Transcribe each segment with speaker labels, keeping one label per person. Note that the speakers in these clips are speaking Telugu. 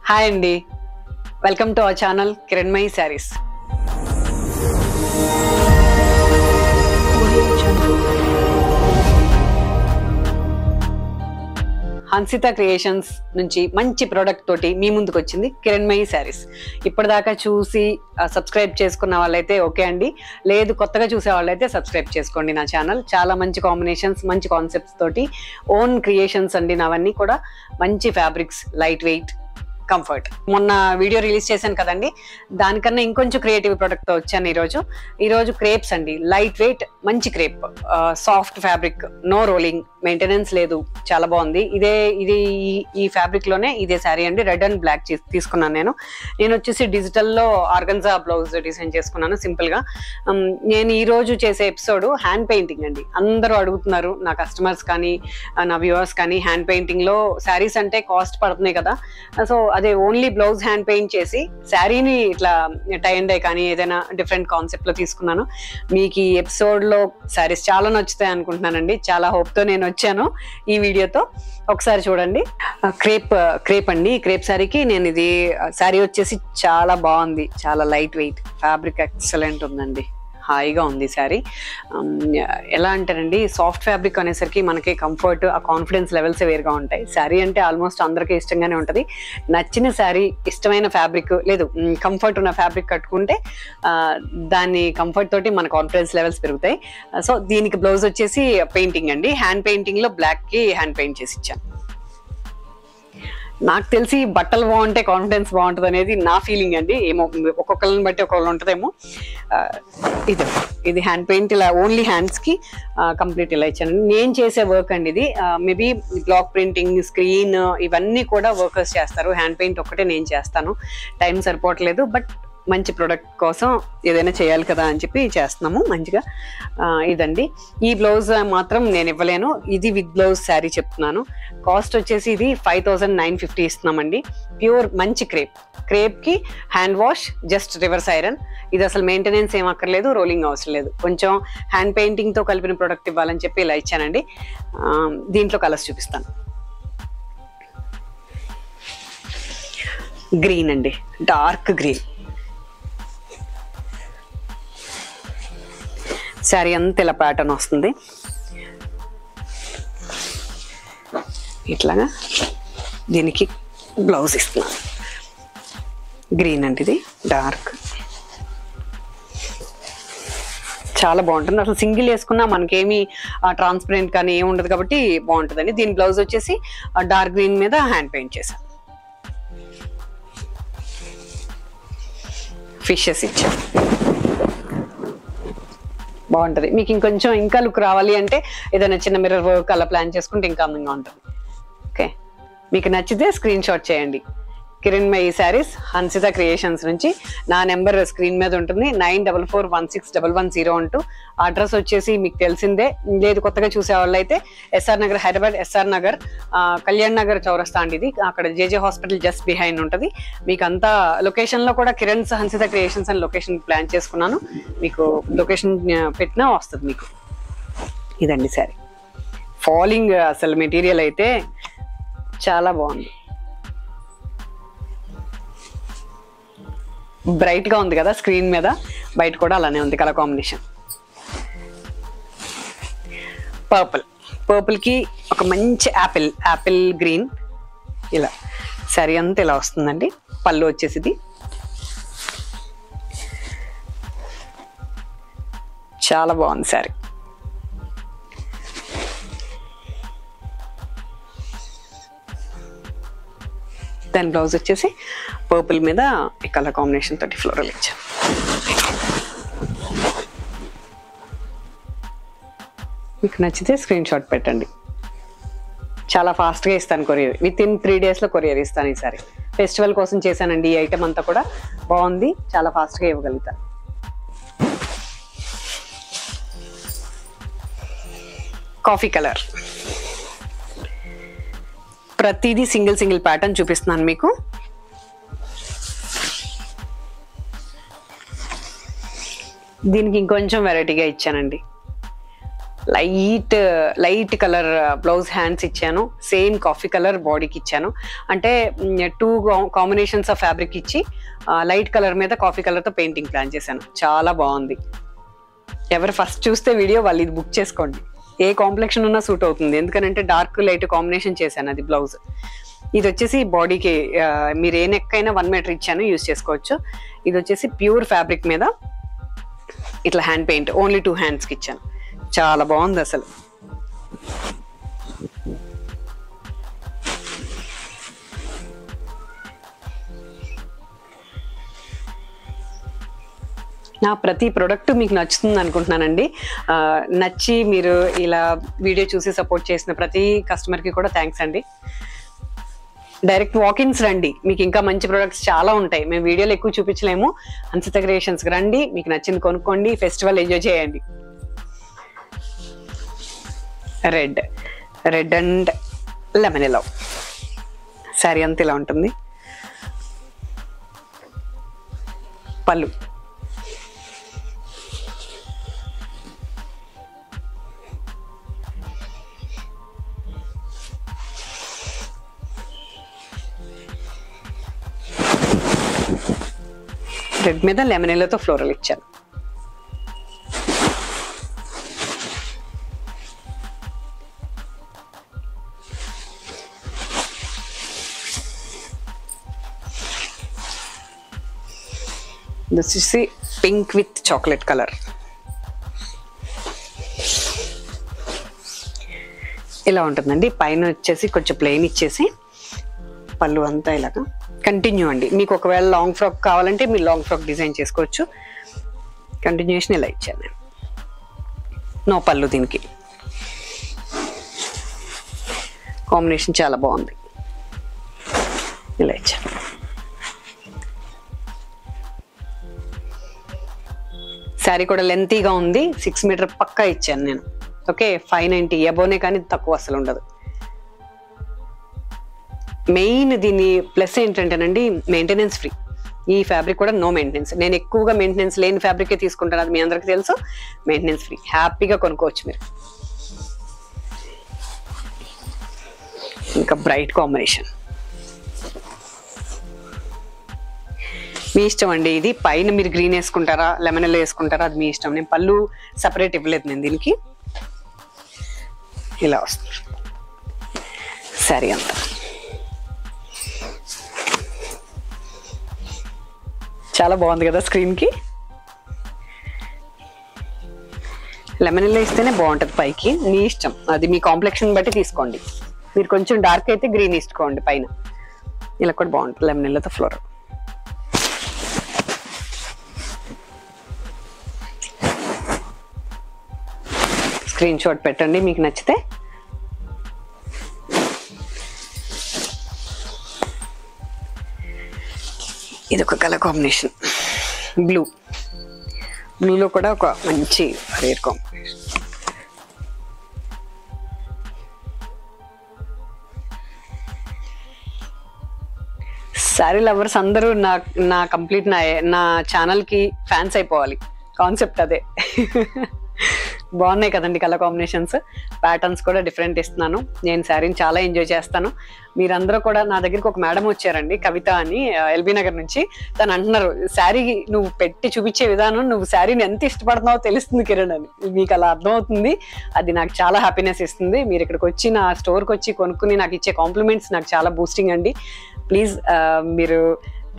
Speaker 1: హాయ్ అండి, welcome to our channel Kiranmayi saris. Hansitha creations నుంచి మంచి ప్రోడక్ట్ తోటి మీ ముందుకు వచ్చింది కిరణ్మయి శారీస్. ఇప్పటిదాకా చూసి సబ్స్క్రైబ్ చేసుకున్న వాళ్ళైతే ఓకే అండి, లేదు కొత్తగా చూసే వాళ్ళైతే సబ్స్క్రైబ్ చేసుకోండి. నా ఛానల్ చాలా మంచి కాంబినేషన్స్, మంచి కాన్సెప్ట్స్ తోటి ఓన్ క్రియేషన్స్ అండి. నావన్నీ కూడా మంచి ఫ్యాబ్రిక్స్, లైట్ వెయిట్, కంఫర్ట్. మొన్న వీడియో రిలీజ్ చేశాను కదండి, దానికన్నా ఇంకొంచెం క్రియేటివ్ ప్రోడక్ట్తో వచ్చాను ఈరోజు క్రేప్స్ అండి. లైట్ వెయిట్ మంచి crepe, soft fabric, no rolling, maintenance లేదు, చాలా బాగుంది. ఇది ఈ ఫ్యాబ్రిక్ లోనే ఇదే శారీ అండి. రెడ్ అండ్ బ్లాక్ తీసుకున్నాను నేను వచ్చేసి డిజిటల్లో ఆర్గన్జా బ్లౌజ్ డిజైన్ చేసుకున్నాను సింపుల్ గా. నేను ఈ రోజు చేసే ఎపిసోడ్ హ్యాండ్ పెయింటింగ్ అండి. అందరూ అడుగుతున్నారు, నా కస్టమర్స్ కానీ నా వ్యూవర్స్ కానీ, హ్యాండ్ పెయింటింగ్ లో శారీస్ అంటే కాస్ట్ పడుతున్నాయి కదా, సో అదే ఓన్లీ బ్లౌజ్ హ్యాండ్ పెయింట్ చేసి శారీని ఇట్లా టై అండ్ డై కానీ ఏదైనా డిఫరెంట్ కాన్సెప్ట్ లో తీసుకున్నాను. మీకు ఈ ఎపిసోడ్ లో శారీస్ చాలా నచ్చుతాయి అనుకుంటున్నానండి. చాలా హోప్ తో నేను వచ్చాను ఈ వీడియోతో. ఒకసారి చూడండి. క్రేప్ అండి. క్రేప్ శారీకి నేను ఇది శారీ వచ్చేసి చాలా బాగుంది, చాలా లైట్ వెయిట్, ఫ్యాబ్రిక్ ఎక్సలెంట్ ఉందండి, హాయిగా ఉంది శారీ. ఎలా అంటారండి, సాఫ్ట్ ఫ్యాబ్రిక్ అనేసరికి మనకి కంఫర్ట్, ఆ కాన్ఫిడెన్స్ లెవెల్స్ వేరుగా ఉంటాయి. శారీ అంటే ఆల్మోస్ట్ అందరికీ ఇష్టంగానే ఉంటుంది. నచ్చిన శారీ, ఇష్టమైన ఫ్యాబ్రిక్, లేదు కంఫర్ట్ ఉన్న ఫ్యాబ్రిక్ కట్టుకుంటే దాని కంఫర్ట్ తోటి మన కాన్ఫిడెన్స్ లెవెల్స్ పెరుగుతాయి. సో దీనికి బ్లౌజ్ వచ్చేసి పెయింటింగ్ అండి. హ్యాండ్ పెయింటింగ్ లో బ్లాక్ కి హ్యాండ్ పెయింట్ చేసి ఇచ్చాను. నాకు తెలిసి బట్టలు బాగుంటే కాన్ఫిడెన్స్ బాగుంటుంది అనేది నా ఫీలింగ్ అండి. ఏమో ఒక్కొక్కరిని బట్టి ఒక్కొక్కరు ఉంటుందేమో. ఇది హ్యాండ్ పెయింట్, ఇలా ఓన్లీ హ్యాండ్స్ కి కంప్లీట్ ఇలా ఇచ్చాను. నేను చేసే వర్క్ అండి ఇది. మేబీ బ్లాక్ ప్రింటింగ్, స్క్రీన్ ఇవన్నీ కూడా వర్కర్స్ చేస్తారు, హ్యాండ్ పెయింట్ ఒక్కటే నేను చేస్తాను. టైం సరిపోవట్లేదు, బట్ మంచి ప్రోడక్ట్ కోసం ఏదైనా చేయాలి కదా అని చెప్పి చేస్తున్నాము మంచిగా. ఇదండి. ఈ బ్లౌజ్ మాత్రం నేను ఇవ్వలేను, ఇది విత్ బ్లౌజ్ శారీ చెప్తున్నాను. కాస్ట్ వచ్చేసి ఇది 5950 ఇస్తున్నామండి. ప్యూర్ మంచి క్రేప్ కి hand wash, just reverse iron. ఇది అసలు మెయింటెనెన్స్ ఏం అక్కర్లేదు, రోలింగ్ అవసరం లేదు. కొంచెం హ్యాండ్ పెయింటింగ్ తో కలిపిన ప్రోడక్ట్ ఇవ్వాలని చెప్పి ఇలా ఇచ్చానండి. దీంట్లో కలర్స్ చూపిస్తాను. గ్రీన్ అండి, డార్క్ గ్రీన్. శారీ అంతా ఇలా ప్యాటర్న్ వస్తుంది, ఇట్లాగా. దీనికి బ్లౌజ్ ఇస్తున్నాను. గ్రీన్ అండి, ఇది డార్క్, చాలా బాగుంటుంది. అసలు సింగిల్ వేసుకున్నా మనకేమి ట్రాన్స్పరెంట్ కానీ ఏమి ఉండదు కాబట్టి బాగుంటుందండి. దీని బ్లౌజ్ వచ్చేసి డార్క్ గ్రీన్ మీద హ్యాండ్ పెయింట్ చేశాను. ఫిషెస్ ఇచ్చాను, బాగుంటుంది. మీకు ఇంకొంచెం ఇంకా లుక్ రావాలి అంటే ఏదైనా చిన్న మిర్రర్ వర్క్ అలా ప్లాన్ చేసుకుంటే ఇంకా అందంగా ఉంటుంది. ఓకే, మీకు నచ్చితే స్క్రీన్ షాట్ చేయండి. కిరణ్మయి శారీస్, హన్సిత క్రియేషన్స్ నుంచి. నా నెంబర్ స్క్రీన్ మీద ఉంటుంది, 9441611012. అడ్రస్ వచ్చేసి మీకు తెలిసిందే, లేదు కొత్తగా చూసే వాళ్ళు అయితే ఎస్ఆర్ నగర్, హైదరాబాద్ ఎస్ఆర్ నగర్, కళ్యాణ్ నగర్ చౌరస్తా అండి. ఇది అక్కడ జేజే హాస్పిటల్ జస్ట్ బిహైండ్ ఉంటుంది. మీకు అంతా లొకేషన్ లో కూడా కిరణ్స్ హన్సిత క్రియేషన్స్ అని లొకేషన్ ప్లాన్ చేసుకున్నాను. మీకు లొకేషన్ పెట్టినా వస్తుంది మీకు. ఇదండి శారీ. ఫాలింగ్ అసలు మెటీరియల్ అయితే చాలా బాగుంది, బ్రైట్ గా ఉంది కదా స్క్రీన్ మీద, బయట కూడా అలానే ఉంది కలర్ కాంబినేషన్. పర్పుల్ కి ఒక మంచి యాపిల్ గ్రీన్, ఇలా శారీ అంతా ఇలా వస్తుందండి. పళ్ళు వచ్చేసి ఇది చాలా బాగుంది శారీ. దాని బ్లౌజ్ వచ్చేసి పర్పుల్ మీద ఈ కలర్ కాంబినేషన్ తోటి ఫ్లోరల్ ఇచ్చాను. మీకు నచ్చితే స్క్రీన్ షాట్ పెట్టండి. చాలా ఫాస్ట్గా ఇస్తాను కొరియర్, విత్ ఇన్ 3 days లో కొరియర్ ఇస్తాను. ఈసారి ఫెస్టివల్ కోసం చేశానండి. ఈ ఐటమ్ అంతా కూడా బాగుంది, చాలా ఫాస్ట్గా ఇవ్వగలుగుతాను. Coffee colour. ప్రతిదీ సింగిల్ ప్యాటర్న్ చూపిస్తున్నాను మీకు. దీనికి ఇంకొంచెం వెరైటీగా ఇచ్చానండి. లైట్ కలర్ బ్లౌజ్ హ్యాండ్స్ ఇచ్చాను. సేమ్ కాఫీ కలర్ బాడీకి ఇచ్చాను. అంటే 2 కాంబినేషన్స్ ఆఫ్ ఫ్యాబ్రిక్ ఇచ్చి లైట్ కలర్ మీద కాఫీ కలర్తో పెయింటింగ్ ప్లాన్ చేశాను. చాలా బాగుంది. ఎవరు ఫస్ట్ చూస్తే వీడియో వాళ్ళు ఇది బుక్ చేసుకోండి. ఏ కాంప్లెక్షన్ ఉన్నా సూట్ అవుతుంది. ఎందుకంటే డార్క్ లైట్ కాంబినేషన్ చేశాను. అది బ్లౌజ్. ఇది వచ్చేసి బాడీకి మీరు ఏ నెక్ అయినా 1 మీటర్ ఇచ్చాను, యూజ్ చేసుకోవచ్చు. ఇది వచ్చేసి ప్యూర్ ఫ్యాబ్రిక్ మీద ఇట్లా హ్యాండ్ పెయింట్ ఓన్లీ 2 హ్యాండ్స్కి ఇచ్చాను. చాలా బాగుంది అసలు. నా ప్రతి ప్రోడక్ట్ మీకు నచ్చుతుంది అనుకుంటున్నానండి. నచ్చి మీరు ఇలా వీడియో చూసి సపోర్ట్ చేసిన ప్రతి కస్టమర్కి కూడా థ్యాంక్స్ అండి. డైరెక్ట్ వాకిన్స్ రండి, మీకు ఇంకా మంచి ప్రొడక్ట్స్ చాలా ఉంటాయి. మేము వీడియోలు ఎక్కువ చూపించలేము. హన్సిత క్రియేషన్స్కి రండి, మీకు నచ్చింది కొనుక్కోండి, ఫెస్టివల్ ఎంజాయ్ చేయండి. Red and lemon yellow sari అంతా ఇలా ఉంటుంది. పళ్ళు రెడ్ మీద లెమన్ ఎల్లోతో ఫ్లోరల్ ఇచ్చాను. This is pink with chocolate colour. ఇలా ఉంటుందండి. పైన వచ్చేసి కొంచెం ప్లెయిన్ ఇచ్చేసి పళ్ళు అంతా ఇలాగా కంటిన్యూ అండి. మీకు ఒకవేళ లాంగ్ ఫ్రాక్ కావాలంటే మీరు లాంగ్ ఫ్రాక్ డిజైన్ చేసుకోవచ్చు. కంటిన్యూషన్ ఇలా ఇచ్చాను నేను. నో పళ్ళు. దీనికి కాంబినేషన్ చాలా బాగుంది. ఇలా ఇచ్చాను. శారీ కూడా లెంతీగా ఉంది. 6 మీటర్ పక్కా ఇచ్చాను నేను. ఓకే, 590 అబోనే, కానీ తక్కువ అసలు ఉండదు. మెయిన్ దీని ప్లస్ ఏంటంటేనండి, మెయింటెనెన్స్ ఫ్రీ. ఈ ఫ్యాబ్రిక్ కూడా నో మెయింటెనెన్స్. నేను ఎక్కువగా మెయింటెనెన్స్ లేని ఫ్యాబ్రికే తీసుకుంటాను, అది మీ అందరికీ తెలుసు. మెయింటెనెన్స్ ఫ్రీ, హ్యాపీగా కొనుక్కోవచ్చు మీరు. ఇంకా బ్రైట్ కాంబినేషన్ మీ ఇష్టం అండి. ఇది పైన మీరు గ్రీన్ వేసుకుంటారా, లెమన్ ఎల్లో వేసుకుంటారా, అది మీ ఇష్టం. నేను పళ్ళు సపరేట్ ఇవ్వలేదు నేను దీనికి. ఇలా వస్తుంది శారీ అంతా. చాలా బాగుంది కదా స్క్రీన్కి. లెమన్ ఎల్లో ఇస్తేనే బాగుంటుంది పైకి, మీ ఇష్టం. అది మీ కాంప్లెక్షన్ బట్టి తీసుకోండి. మీరు కొంచెం డార్క్ అయితే గ్రీన్ ఇసుకోండి పైన. ఇలా కూడా బాగుంటుంది లెమన్ ఎల్లోతో ఫ్లోరల్. స్క్రీన్ షాట్ పెట్టండి మీకు నచ్చితే. ఇది ఒక కలర్ కాంబినేషన్, బ్లూలో కూడా ఒక మంచి రేర్ కాంబినేషన్. శారీ లవర్స్ అందరూ నా కంప్లీట్ నా ఛానల్కి ఫ్యాన్స్ అయిపోవాలి. కాన్సెప్ట్ అదే. బాగున్నాయి కదండి కలర్ కాంబినేషన్స్. ప్యాటర్న్స్ కూడా డిఫరెంట్ ఇస్తున్నాను. నేను శారీని చాలా ఎంజాయ్ చేస్తాను. మీరందరూ కూడా, నా దగ్గరికి ఒక మేడం వచ్చారండి, కవిత అని, ఎల్బీ నగర్ నుంచి. తను అంటున్నారు, శారీ నువ్వు పెట్టి చూపించే విధానం, నువ్వు శారీని ఎంత ఇష్టపడుతున్నావో తెలుస్తుంది కిరణ్ అని. మీకు అలా అర్థమవుతుంది. అది నాకు చాలా హ్యాపీనెస్ ఇస్తుంది. మీరు ఇక్కడికి వచ్చి, నా స్టోర్కి వచ్చి కొనుక్కుని నాకు ఇచ్చే కాంప్లిమెంట్స్ నాకు చాలా బూస్టింగ్ అండి. ప్లీజ్ మీరు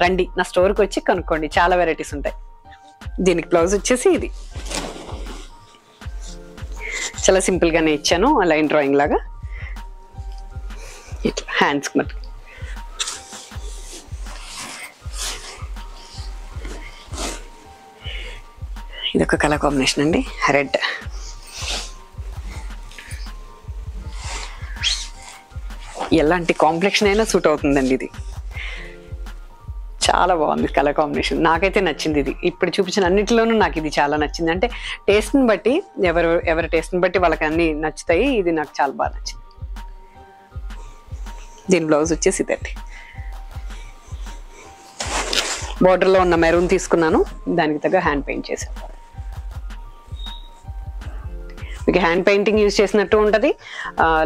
Speaker 1: రండి, నా స్టోర్కి వచ్చి కొనుక్కోండి. చాలా వెరైటీస్ ఉంటాయి. దీనికి బ్లౌజ్ వచ్చేసి ఇది చాలా సింపుల్ గానే ఇచ్చాను, లైన్ డ్రాయింగ్ లాగా. హ్యాండ్స్ మరి ఇదొక కలర్ కాంబినేషన్ అండి, రెడ్. ఎలాంటి కాంప్లెక్షన్ అయినా సూట్ అవుతుందండి. ఇది చాలా బాగుంది కలర్ కాంబినేషన్. నాకైతే నచ్చింది ఇది. ఇప్పుడు చూపించిన అన్నిటిలోనూ నాకు ఇది చాలా నచ్చింది. అంటే టేస్ట్ని బట్టి, ఎవరి టేస్ట్ని బట్టి వాళ్ళకి అన్ని నచ్చుతాయి. ఇది నాకు చాలా బాగా నచ్చింది. దీని బ్లౌజ్ వచ్చేసి ఇదండి. బార్డర్లో ఉన్న మెరూన్ తీసుకున్నాను, దానికి తగ్గ హ్యాండ్ పెయింట్ చేశాను. మీకు మనకి హ్యాండ్ పెయింటింగ్ యూజ్ చేసినట్టు ఉంటుంది,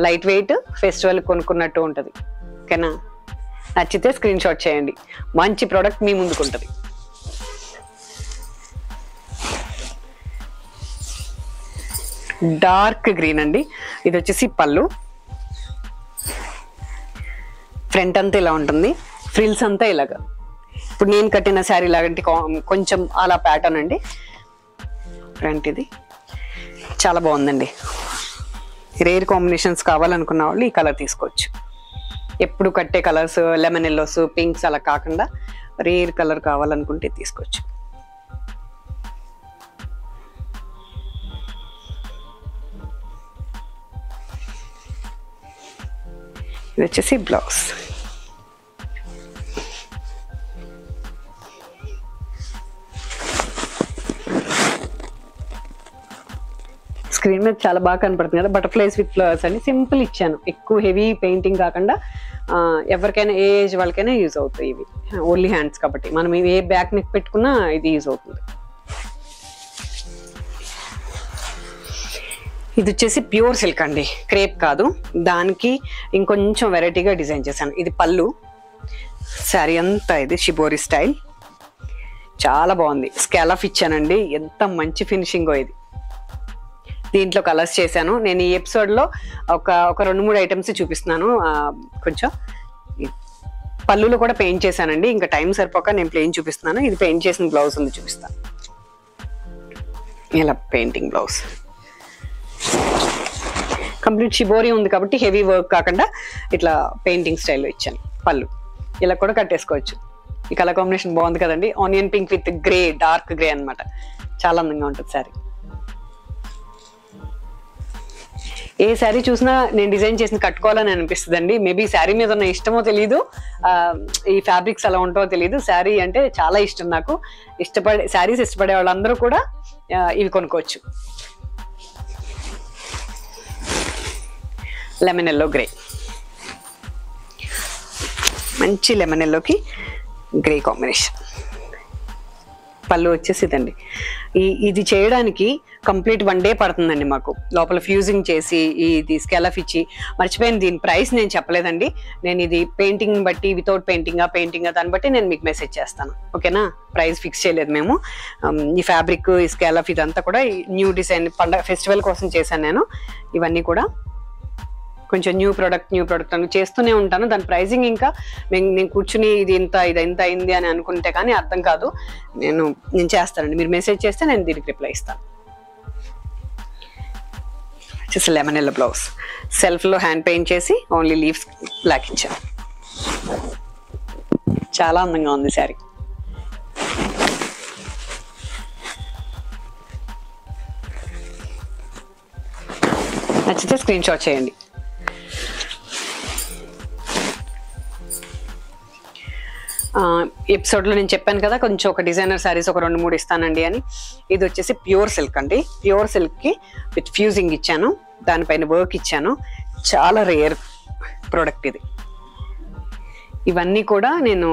Speaker 1: లైట్ వెయిట్, ఫెస్టివల్ కొనుక్కున్నట్టు ఉంటుంది. ఓకేనా? నచ్చితే స్క్రీన్ షాట్ చేయండి. మంచి ప్రోడక్ట్ మీ ముందుకు ఉంటుంది. డార్క్ గ్రీన్ అండి. ఇది వచ్చేసి పళ్ళు. ఫ్రంట్ అంతా ఇలా ఉంటుంది, ఫ్రిల్స్ అంతా ఇలాగా. ఇప్పుడు నేను కట్టిన శారీ లాగంటే కొంచెం అలా ప్యాటర్న్ అండి. ఫ్రంట్ ఇది చాలా బాగుందండి. రేర్ కాంబినేషన్స్ కావాలనుకున్న వాళ్ళు ఈ కలర్ తీసుకోవచ్చు. ఎప్పుడు కట్టే కలర్స్ లెమన్ ఎల్లోస్, పింక్స్ అలా కాకుండా రేర్ కలర్ కావాలనుకుంటే తీసుకోవచ్చు. ఇది వచ్చేసి బ్లౌజ్. స్క్రీన్ మీద చాలా బాగా కనపడుతుంది కదా, బటర్ఫ్లైస్ విత్ ఫ్లవర్స్ అని సింపుల్ ఇచ్చాను. ఎక్కువ హెవీ పెయింటింగ్ కాకుండా ఎవరికైనా ఏ ఏజ్ వాళ్ళకైనా యూజ్ అవుతాయి. ఇవి ఓన్లీ హ్యాండ్స్ కాబట్టి మనం ఏ బ్యాక్ నెక్ పెట్టుకున్నా ఇది యూజ్ అవుతుంది. ఇది వచ్చేసి ప్యూర్ సిల్క్ అండి, క్రేప్ కాదు. దానికి ఇంకొంచెం వెరైటీగా డిజైన్ చేశాను. ఇది పళ్ళు, శారీ అంతా ఇది షిబోరి స్టైల్. చాలా బాగుంది. స్కాలఫ్ ఇచ్చానండి, ఎంత మంచి ఫినిషింగో ఇది. దీంట్లో కలర్స్ చేశాను. నేను ఈ ఎపిసోడ్లో ఒక 2-3 ఐటమ్స్ చూపిస్తున్నాను. కొంచెం పళ్ళులో కూడా పెయింట్ చేశానండి. ఇంకా టైం సరిపోక నేను ప్లెయిన్ చూపిస్తున్నాను. ఇది పెయింట్ చేసిన బ్లౌజ్ ఉంది, చూపిస్తాను. ఇలా పెయింటింగ్ బ్లౌజ్ కంప్లీట్ షిబోరి ఉంది కాబట్టి హెవీ వర్క్ కాకుండా ఇట్లా పెయింటింగ్ స్టైల్లో ఇచ్చాను. పళ్ళు ఇలా కూడా కట్టేసుకోవచ్చు. ఈ కలర్ కాంబినేషన్ బాగుంది కదండి. Onion pink with grey, dark grey అనమాట. చాలా అందంగా ఉంటుంది శారీ. ఏ శారీ చూసినా నేను డిజైన్ చేసిన కట్టుకోవాలని అనిపిస్తుంది అండి. మేబీ శారీ మీద ఉన్న ఇష్టమో తెలియదు, ఈ ఫ్యాబ్రిక్స్ ఎలా ఉంటావో తెలియదు. శారీ అంటే చాలా ఇష్టం నాకు. శారీస్ ఇష్టపడే వాళ్ళందరూ కూడా ఇవి కొనుక్కోవచ్చు. లెమన్ ఎల్లో గ్రే, మంచి లెమన్ ఎల్లోకి గ్రే కాంబినేషన్. పళ్ళు వచ్చేసి ఇదండి. ఇది చేయడానికి కంప్లీట్ 1 డే పడుతుందండి మాకు. లోపల ఫ్యూజింగ్ చేసి ఇది స్కాలఫ్ ఇచ్చి, మర్చిపోయాను దీని ప్రైస్ నేను చెప్పలేదండి. నేను ఇది పెయింటింగ్ బట్టి, వితౌట్ పెయింటింగా దాన్ని బట్టి నేను మీకు మెసేజ్ చేస్తాను. ఓకేనా? ప్రైస్ ఫిక్స్ చేయలేదు మేము. ఈ ఫ్యాబ్రిక్, ఈ స్కాలఫ్ ఇదంతా కూడా న్యూ డిజైన్, పండగ ఫెస్టివల్ కోసం చేశాను నేను. ఇవన్నీ కూడా కొంచెం న్యూ ప్రోడక్ట్ అని చేస్తూనే ఉంటాను. దాని ప్రైజింగ్ ఇంకా నేను కూర్చుని ఇది ఎంత అయింది అని అనుకుంటే కానీ అర్థం కాదు. నేను చేస్తానండి. మీరు మెసేజ్ చేస్తే నేను దీనికి రిప్లై ఇస్తాను. వచ్చేసి లెమన్ ఎల్లో బ్లౌజ్, సెల్ఫ్లో హ్యాండ్ పెయింట్ చేసి ఓన్లీ లీవ్స్ బ్లాక్ ఇచ్చాను. చాలా అందంగా ఉంది శారీ. నచ్చితే స్క్రీన్ షాట్ చేయండి. ఎపిసోడ్లో నేను చెప్పాను కదా కొంచెం ఒక డిజైనర్ శారీస్ ఒక 2-3 ఇస్తానండి అని. ఇది వచ్చేసి ప్యూర్ సిల్క్ అండి. ప్యూర్ సిల్క్కి విత్ ఫ్యూజింగ్ ఇచ్చాను, దానిపైన వర్క్ ఇచ్చాను. చాలా రేర్ ప్రోడక్ట్ ఇది. ఇవన్నీ కూడా నేను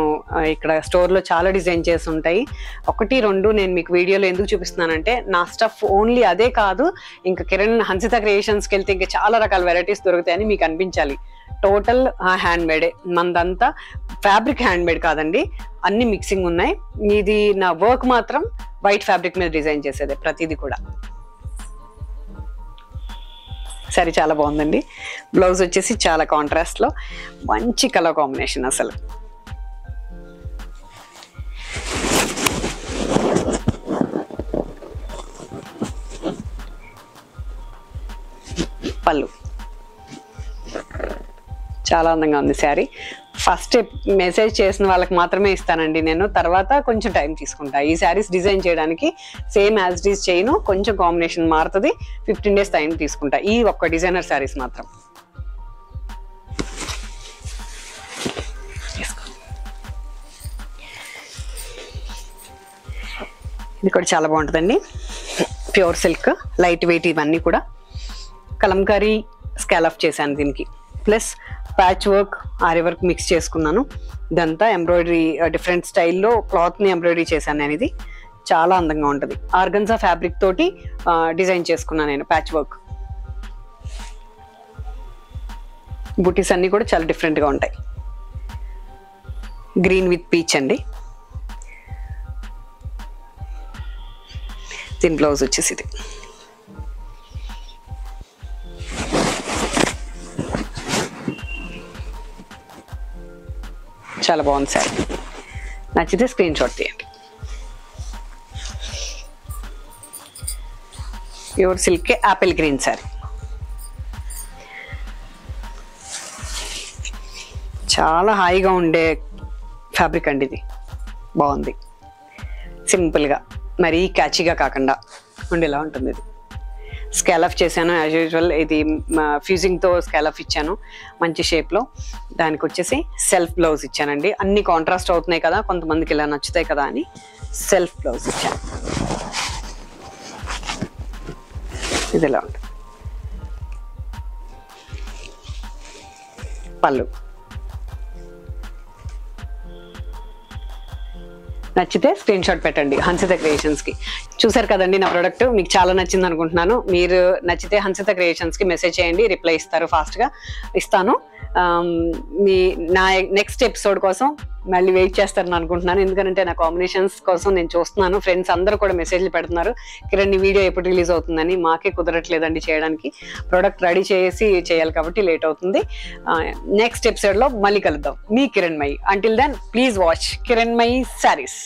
Speaker 1: ఇక్కడ స్టోర్లో చాలా డిజైన్ చేసి ఉంటాయి. 1-2 నేను మీకు వీడియోలో ఎందుకు చూపిస్తున్నానంటే నా స్టఫ్ ఓన్లీ అదే కాదు, ఇంకా హన్సిత క్రియేషన్స్కి వెళ్తే ఇంకా చాలా రకాల వెరైటీస్ దొరుకుతాయని మీకు అనిపించాలి. టోటల్ హ్యాండ్ మేడే, మనదంతా ఫ్యాబ్రిక్ హ్యాండ్ మేడ్ కాదండి, అన్ని మిక్సింగ్ ఉన్నాయి. ఇది నా వర్క్ మాత్రం వైట్ ఫ్యాబ్రిక్ మీద డిజైన్ చేసేదే ప్రతిదీ కూడా. సరే, చాలా బాగుందండి. బ్లౌజ్ వచ్చేసి చాలా కాంట్రాస్ట్ లో మంచి కలర్ కాంబినేషన్. అసలు పళ్ళు చాలా అందంగా ఉంది శారీ. ఫస్ట్ మెసేజ్ చేసిన వాళ్ళకి మాత్రమే ఇస్తానండి నేను, తర్వాత కొంచెం టైం తీసుకుంటా. ఈ శారీస్ డిజైన్ చేయడానికి సేమ్ యాజ్ ఇట్ ఈజ్ చేయను, కొంచెం కాంబినేషన్ మారుతుంది. 15 days టైం తీసుకుంటా ఈ ఒక్క డిజైనర్ శారీస్ మాత్రం. ఇది కూడా చాలా బాగుంటుందండి. Pure silk, light weight. ఇవన్నీ కూడా కలంకారీ స్కాలఫ్ చేశాను దీనికి, ప్లస్ ప్యాచ్ వర్క్, ఆరి వర్క్ మిక్స్ చేసుకున్నాను. ఇదంతా ఎంబ్రాయిడరీ, డిఫరెంట్ స్టైల్లో క్లాత్ని ఎంబ్రాయిడరీ చేశాను నేను. ఇది చాలా అందంగా ఉంటుంది. ఆర్గన్జా ఫ్యాబ్రిక్ తోటి డిజైన్ చేసుకున్నాను నేను ప్యాచ్ వర్క్. బూటీస్ అన్నీ కూడా చాలా డిఫరెంట్గా ఉంటాయి. గ్రీన్ విత్ పీచ్ అండి. దీని బ్లౌజ్ వచ్చేసి ఇది. చాలా బాగుంది సారీ. నచ్చితే స్క్రీన్ షాట్ తీయండి. Pure silk Apple green sorry. చాలా హాయిగా ఉండే ఫ్యాబ్రిక్ అండి ఇది. బాగుంది. సింపుల్గా మరీ క్యాచీగా కాకుండా ఉండేలా ఉంటుంది. ఇది స్కాలఫ్ చేశాను యాజ్ యూజువల్. ఇది ఫ్యూజింగ్తో స్కాలఫ్ ఇచ్చాను మంచి షేప్లో. దానికి వచ్చేసి సెల్ఫ్ బ్లౌజ్ ఇచ్చానండి. అన్ని కాంట్రాస్ట్ అవుతున్నాయి కదా, కొంతమందికి ఇలా నచ్చుతాయి కదా అని సెల్ఫ్ బ్లౌజ్ ఇచ్చాను. ఇది ఇలా ఉంటుంది. పళ్ళు. నచ్చితే స్క్రీన్ షాట్ పెట్టండి హన్సిత క్రియేషన్స్కి. చూసారు కదండి నా ప్రోడక్ట్, మీకు చాలా నచ్చింది అనుకుంటున్నాను. మీరు నచ్చితే హన్సిత క్రియేషన్స్కి మెసేజ్ చేయండి, రిప్లై ఇస్తారు, ఫాస్ట్గా ఇస్తాను. నా నెక్స్ట్ ఎపిసోడ్ కోసం మళ్ళీ వెయిట్ చేస్తారని అనుకుంటున్నాను. ఎందుకంటే నా కాంబినేషన్స్ కోసం నేను చూస్తున్నాను. ఫ్రెండ్స్ అందరూ కూడా మెసేజ్లు పెడుతున్నారు, కిరణ్ వీడియో ఎప్పుడు రిలీజ్ అవుతుందని. మాకే కుదరట్లేదండి చేయడానికి. ప్రోడక్ట్ రెడీ చేయాలి కాబట్టి లేట్ అవుతుంది. నెక్స్ట్ ఎపిసోడ్లో మళ్ళీ కలుద్దాం. మీ Kiranmayi. Until then please watch Kiranmayi saris.